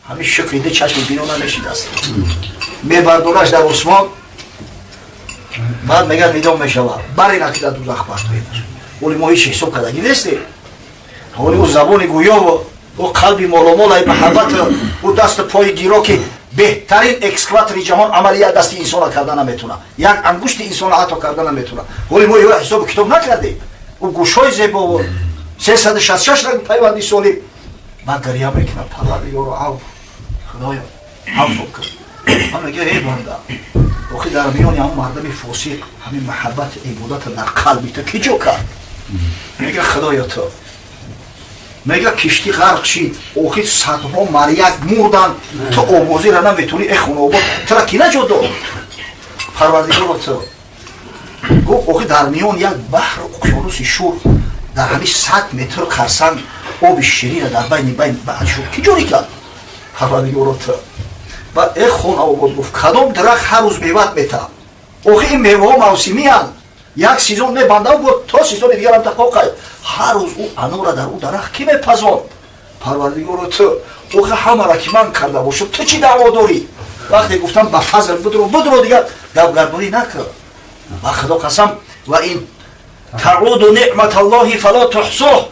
همین شکریده چشم بیرون نشید است میبردونش در عثمان بعد میگه میدام میشوه بری نکیده دوزخ برد بیدش ولی ما هیچ حساب کردگی نیستی ولی او زبان گویا و او قلبی مولامول محبت او دست پای گیرا که بهترین اکسکواتری جهان عملیات دست انسان کردن نمیتونه یک انگشت انسان عطا کردن نمیتونه ولی ما یه حساب کتاب نکردیم او گوشای زیبا و 366 رنگ پیوندی سالی من گریه میکنم پروردگار عفو خدایا عفو کن من میگه ای بنده وقتی در میان هم مردم فاسق همین محبت عبادت در قلبی تو کی جو کرد میگه خدایا تو میگه کشتی غرق شید اوخی صدها مریض مردن تو آوازی را نمیتونی ای خونه آباد ترا کی نجات داد پروردگار تو گفت اوخی در میان یک بحر اقیانوس شور در همین 100 متر خرسنگ آب شیرین در بین بعد شد کی جوری کرد پروردگار تو و ای خونه آباد گفت کدام درخت هر روز میوه میته اوخی این میوه ها موسمی هست یک سیزن میبنده و گفت تا سیزن دیگر هم تقاقه هر روز او انو را در او درخت کی میپزاند پروردگار تو اوخی همه را که من کرده باشم تو چی دعوا داری وقتی گفتم به فضل بدرو دیگر گردانی نکرد و خدا قسم و این تعود نعمت الله فلا تحصوه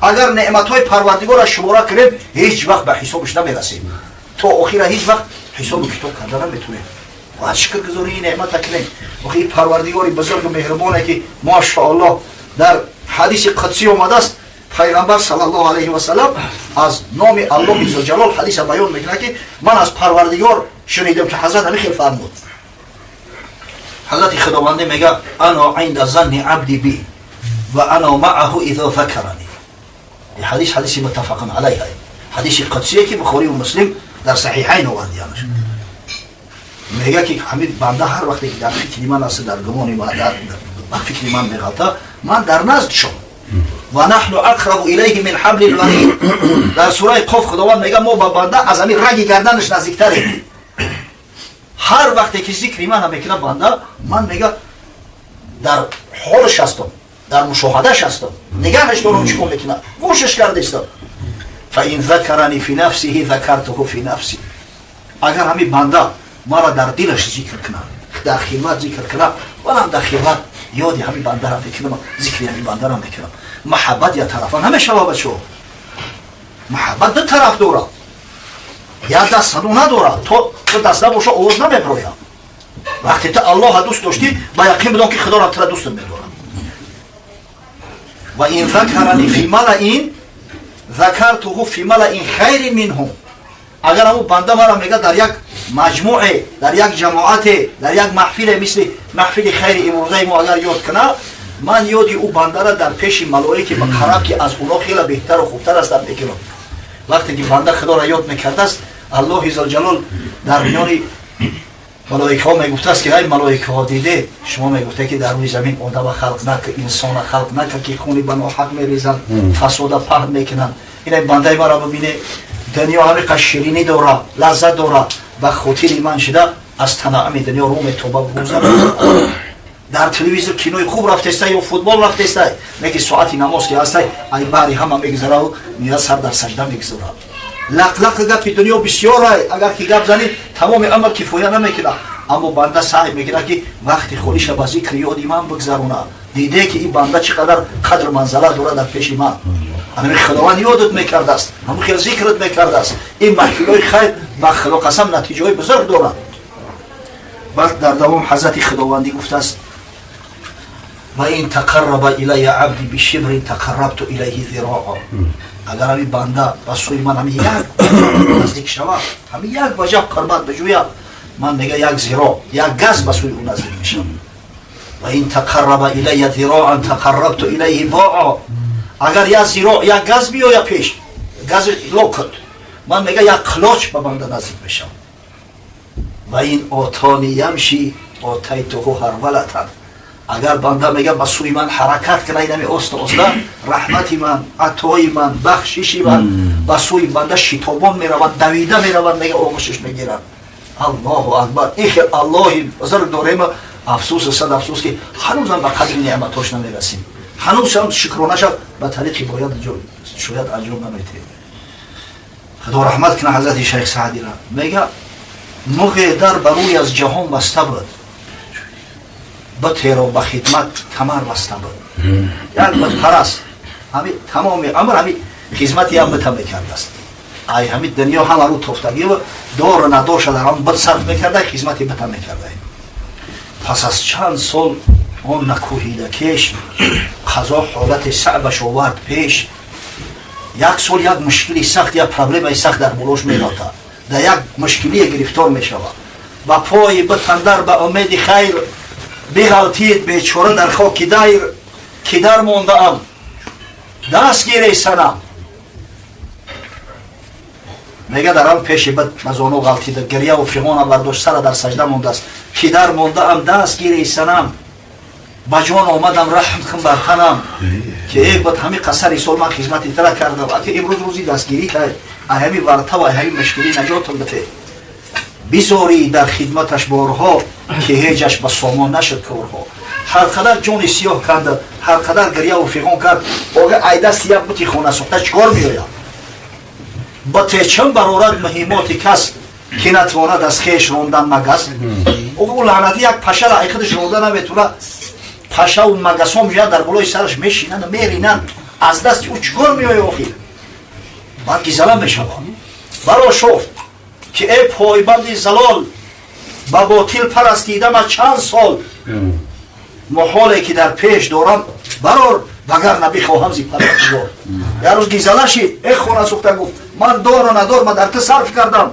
اگر نعمت های پروردگار را شماره کنیم هیچ وقت به حسابش نمیرسیم تو آخر هیچ وقت حساب کتاب کردن نمیتونیم و شکر گذاری این نعمت کنیم آخر پروردگاری بزرگ و مهربانه که ماشاءالله در حدیث قدسی آمده است پیغمبر صلی الله علیه و سلم از نام الله عزوجلال حدیث بیان میکنه که من از پروردگار شنیدم که حضرت همین فرمود حضرت خداوند میگه انا عند ظن عبدی بی و انا معه اذا ذکرنی این حدیث متفق علیه حدیث قدسیه که بخاری و مسلم در صحیحین آوردیانش میگه که همین بنده هر وقتی که در فکر من است در گمان من در فکر من میغلطه من در نزد شم و نحن اقرب الیه من حبل الورید در سوره قاف خداوند میگه ما با بنده از همین رگ گردنش نزدیکتریم هر وقتی که ذکر من میکنه بنده من میگه در حالش هستم در مشاهدهش هستم نگاهش دارم چیکار میکنه گوشش کرده استم فإن ذكرني في نفسه ذكرته في نفسي اگر همین بنده مرا در دلش ذکر کنه در خدمت ذکر کنه منم در خدمت یادی همین بنده را میکنم ذکری همین بنده را میکنم محبت یا طرفان همیشه بچو محبت دو طرف داره یا دست نداره تو دست نباشه آواز نمیبروید وقتی تو الله دوست داشتی با یقین بدون که خدا را تو دوست میداره و این ذکرنی فی ملئ ذکرته فی ملئ خیر منهم اگر همون بنده مرا میگه در یک مجموعه در یک جماعت در یک محفل مثل محفل خیر امروزه ما اگر یاد کنه من یادی او بنده را در پیش ملائکه به قرب که از اونا خیلی بهتر و خوبتر است میکنم وقتی که بنده خدا را یاد میکرده است الله عزوجلال در میان ملائکه ها میگفته است که ای ملائکه ها دیده شما میگفته که در روی زمین آدم خلق نکه انسان خلق نکه که خونی به ناحق میریزن فساد پهن میکنن این بنده مرا ببینه دنیا همه شیرینی داره لذت داره و خاطر من شده از تنعم دنیا روم توبه روزه در تلویزیون کینوی خوب رفته است یا فوتبال رفته است میگه ساعتی نماز که هست ای باری همه میگذره و میاد سر در سجده میگذره لق گپ دنیا بسیار است اگر که گپ زنی تمام عمر کفایه نمیکنه اما بنده سعی میکنه که وقتی خودش با ذکر یاد من بگذرونه دیده که این بنده چقدر قدر منزله داره در پیش من همین خداوند یادت میکرده است همون خیلی ذکرت میکرده است این محفلای خیر با خدا قسم نتیجه های بزرگ دارن بعد در دوام حضرت خداوندی گفته است و این تقرب الی عبدی بشبر تقربت الیه ذراعا اگر همین بنده با سوی من همین یک نزدیک شود همین یک وجه قربت بجوید من میگه یک ذراع یک گز با سوی اون نزدیک میشم و این تقرب الی ذراعا تقربت الیه باعا اگر یک ذراع یک گز بیاید پیش گز لوکت من میگه یک قلاچ به بنده نزدیک میشم و این آتانی یمشی آتیته هرولتا اگر بنده میگه با سوی من حرکت کنه اینمی اوستا رحمتی من عطای من بخششی من با سوی بنده شتابان میروند دویده میروند میگه آغوشش میگیرن الله اکبر این که الله بزرگ داریم افسوس صد افسوس که هنوزم به قدر نعمتاش نمیرسیم هنوز هم شکرانش به طریقی باید شاید انجام نمیده خدا رحمت کنه حضرت شیخ سعدی را، میگه مغ در بروی از جهان بسته بود، به تیر و به خدمت کمر بسته بود. یک بود پرست همین تمام عمر همین خدمتی هم بته میکرده است. ای همین دنیا هم رو تفتگی و دور و نداشت در هم بد صرف میکرده، خدمتی بته میکرده. پس از چند سال اون نکوهیده کش قضا حالت صعبش آورد پیش. یک سال یک مشکلی سخت، یک پرابلم سخت در بلوش میلاته، در یک مشکلی گرفتار میشود و پای بتندر به امید خیر بغلطید بیچاره در خاک دیر که در مونده ام دست گیره سنم. میگه در آن پیش بد مزانو غلطیده، گریه و فیغان برداشت سر در سجده مونده است که در مونده ام دست گیره سنم. با جان آمدم رحم کن بر تنم که ای بد همین قصر سال من خدمتی ترا کردم، اگه امروز روزی دستگیری کرد همین ورطه و همین مشکلی نجاتم بده. بیزاری در خدمتش بارها که هیچش به سامان نشد کارها. هر قدر جان سیاه کرد، هر قدر گریه و فیغان کرد، آقا ای دست یک بطی خونه سخته چکار میآید؟ بطه چون برارد مهمات کس که نتواند از خیش راندن مگس. او لعنتی یک پشه را ای خودش رانده نمیتونه، پشه و مگس ها میاد در بالای سرش میشینن و میرینن، از دست او چکار میآید آخیر؟ بعد گیزله میشود. برا شفت که ای پایبند زلال با باطل پرستیدم از چند سال، محاله که در پیش دارم برار وگر نبخواهم زی پرستیدار. یه روز گیزله شید، ای خونه سوخته گفت من دار و ندار من در تو صرف کردم،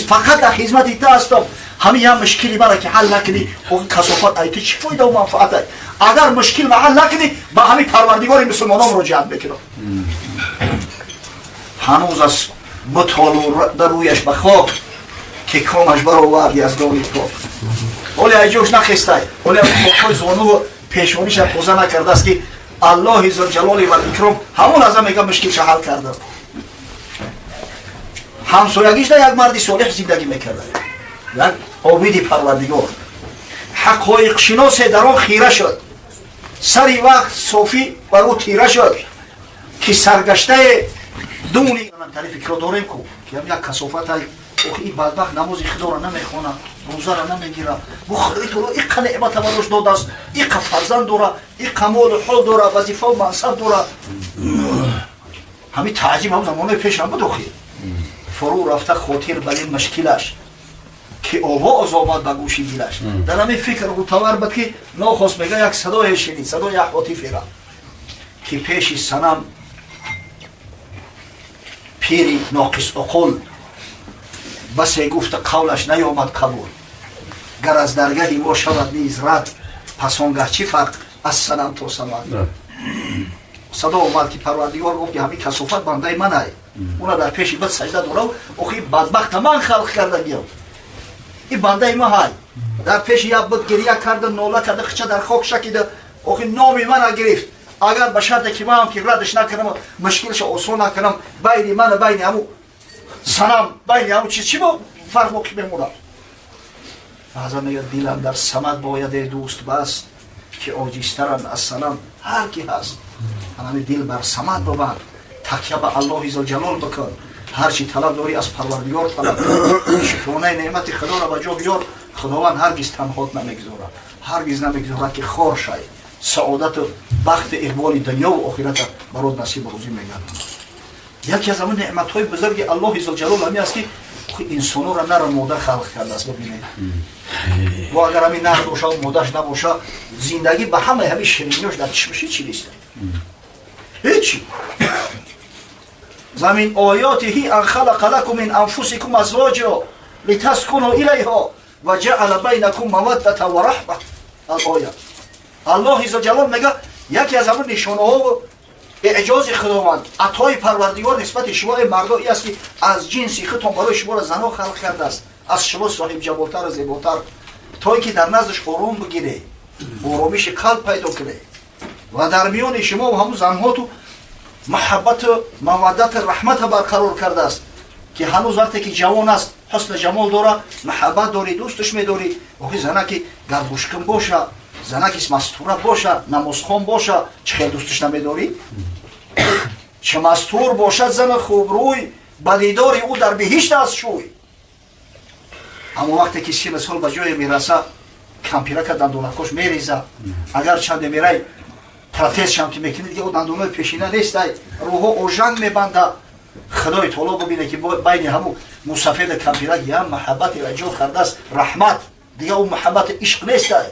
فقط در خدمتی تو هستم، همین هم مشکلی برای که حل نکنی او کسافت ای تو چی فایده و منفعت ای؟ اگر مشکل حل نکنی با همین پروردگار مسلمانان مراجعت بکنم. هنوز از بطال در رویش بخواب که کامش برآورد یزدانی پاک. ولی ای جوش نخسته، ولی خودخوی زانو پیشونیش خوزه نکرده است که الله ذوالجلال و الاکرام همون از میگه مشکلش حل کرده. همسایگیش در یک مردی صالح زندگی میکرده، یک عابد پروردگار، حقایق شناس در آن خیره شد، سری وقت صوفی بر او تیره شد که سرگشته دونی من تعریف فکر داریم که هم یک کسافت های این بدبخت نماز خدا را نمیخونه، روزه را نمیگیره، بخاری تو را ایقا نعمت براش داده است، ایقا فرزند داره، ایقا مال و حال داره، وظیفه و منصب داره. همین تعجیب هم زمانه پیش هم بدوخی فرو رفته خاطر به این مشکلش که آواز آمد به گوش دلش. در همین فکر رو تور بود که ناخواست میگه یک صدای شنید، صدای یک عاطفی را که پیش صنم پیری ناقص عقل بس گفت قولش نیامد قبول، گر از درگاهی ما شود نیز رد، پس آنگه چی فرق از صنم تا صمد. صدا اومد که پروردگار گفت که همین کسافت بنده من ای، اونا در پیش بد سجده داره و اخی بدبخت من خلق کرده گیم، این بنده ما های در پیش یک بد گریه کرده، ناله کرده، خچه در خاک شکیده، اخی نامی من گرفت. اگر به شرط که من هم که ردش نکنم مشکلش آسان نکنم، بین من و بین همو صنم بین همو چی با فرق باقی بمونم. فهذا میگه دیلم در صمد باید دوست بست که عاجزترن از صنم هر کی هست. همین دل بر صمد ببند، تکیه به الله ذوالجلال بکن، هر چی طلب داری از پروردگار طلب کن، شکرانه نعمت خدا را به جا بیار. خداوند هرگز تنهات نمیگذاره، هرگز نمیگذاره که خار شای. سعادت و بخت اقبال دنیا و آخرت برات نصیب روزی میگن. یکی از همون نعمت های بزرگ الله ذوالجلال همین است که انسانو را نر و مادر خلق کرده است. ببینید و اگر همین نر باشه و مادرش نباشه زندگی به همین شیرینیاش در چشمش چی نیست، هیچی. زمین آیاته ان خلق لكم من انفسكم ازواجا لتسكنوا الیها و جعل بینکم موده و رحمه. الآیه الله ذوالجلال میگه یکی از همون نشانه ها و اعجاز خداوند عطای پروردگار نسبت شما مردایی است که از جنس خودتون برای شما را زنها خلق کرده است، از شما صاحب جمالتر و زیباتر، تا که در نزدش آرام بگیره، آرامش قلب پیدا کنه و در میان شما و همون زنها تو محبت و مودت رحمت برقرار کرده است که هنوز وقتی که جوان است حسن جمال داره، محبت داری، دوستش میداری. آخه زنه که گربوشکن باشه، زنه که مستوره باشه، نمازخوان باشه، چه خیلی دوستش نمیداری؟ چه مستور باشد زن خوب روی ба дидори ӯ дар беҳишт аст шуй. аммо вақте ки 30 сол ба ҷое мераса, кампирака дандонакош мереза, агар чанде мерай протез шамти мекунӣ, дига ӯ дандонои пешина нестай, рӯҳо ожанг мебанда. худои таоло бубине ки байни ҳамун мусафеда кампирак ям маҳаббати раҷо кардааст, раҳмат. дига ӯ маҳаббати ишқ нестай,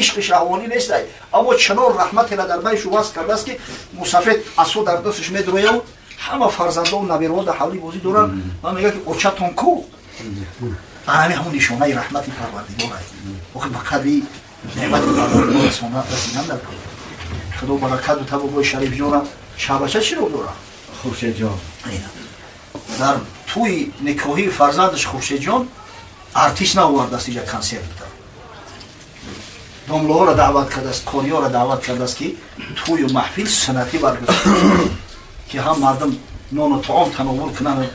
ишқи шаҳвонӣ нестай, аммо чунон раҳматеро дар байни шу васф кардааст ки мусафед асо дар дасташ медурояв, ҳама фарзандоу навероҳо дар ҳавли бозӣ доранд, ман мегӯям ки очатон ку. ҳамин ҳамун нишонаи раҳмати парвардигор аст. охир ба қадри неъмати парвардигор расонат расинам накун. худо баракату табобои шариф ҷонам шаҳбача чиро дорам? Хуршедҷон дар тӯи никоҳии фарзандаш Хуршедҷон артист наовардааст, иҷа консерт буд. домлаҳоро даъват кардааст, қориҳоро даъват кардааст ки тӯю маҳфил суннатӣ баргузорад, ки ҳам мардум нону таом тановул кунанд,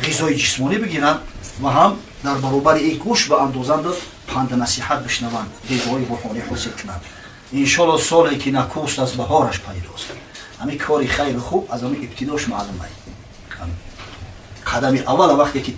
ғизои ҷисмонӣ бигиранд ва ҳам дар баробари ин гӯш ба андозанду панду насиҳат бишнаванд, ғизои рӯҳонӣ ҳосил кунанд. иншоалло соле ки накуст аз баҳораш пайдост. ҳамин кори хайру хуб аз ҳамин ибтидош маълум аст. қадами аввала вақте ки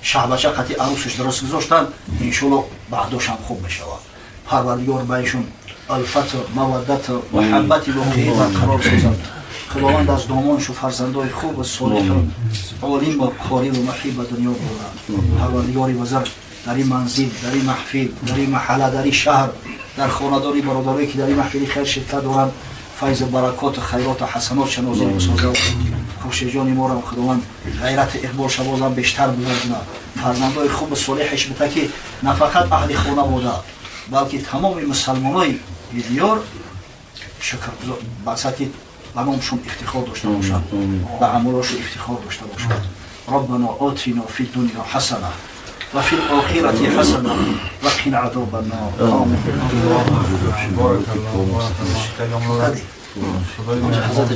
шаҳбача қати арӯсаш дуруст гузоштанд, иншоалло баъдошам хуб мешавад. парвардигор байншон алфату маваддату муҳаббати воқеӣ барқарор созад. худованд аз домонишу фарзандои хубу солиҳу олиму қорибу маҳиб ба дунё бурад. парвардигори вазар дар ин манзил, дар ин маҳфил, дар ин маҳалла, дар ин шаҳр, дар хонадони бародарое ки дар ин маҳфили хайр ширкат доранд, файзу баракоту хайроту ҳасанотша нозил бисозад. Хуршедҷони моро худованд ғайрати иқболша бозам бештар бузоргунад. фарзандои хубу солиҳаш бита ки на фақат аҳли хона бода, балки тамоми мусалмонои бидёр шукргузор бақсад ки ба номшон ифтихор дошта бошад, ба амалошо ифтихор дошта бошад. ربنا آتنا في الدنيا حسنة وفي الآخرة حسنة وقنا عذاب النار. آمين. حسنة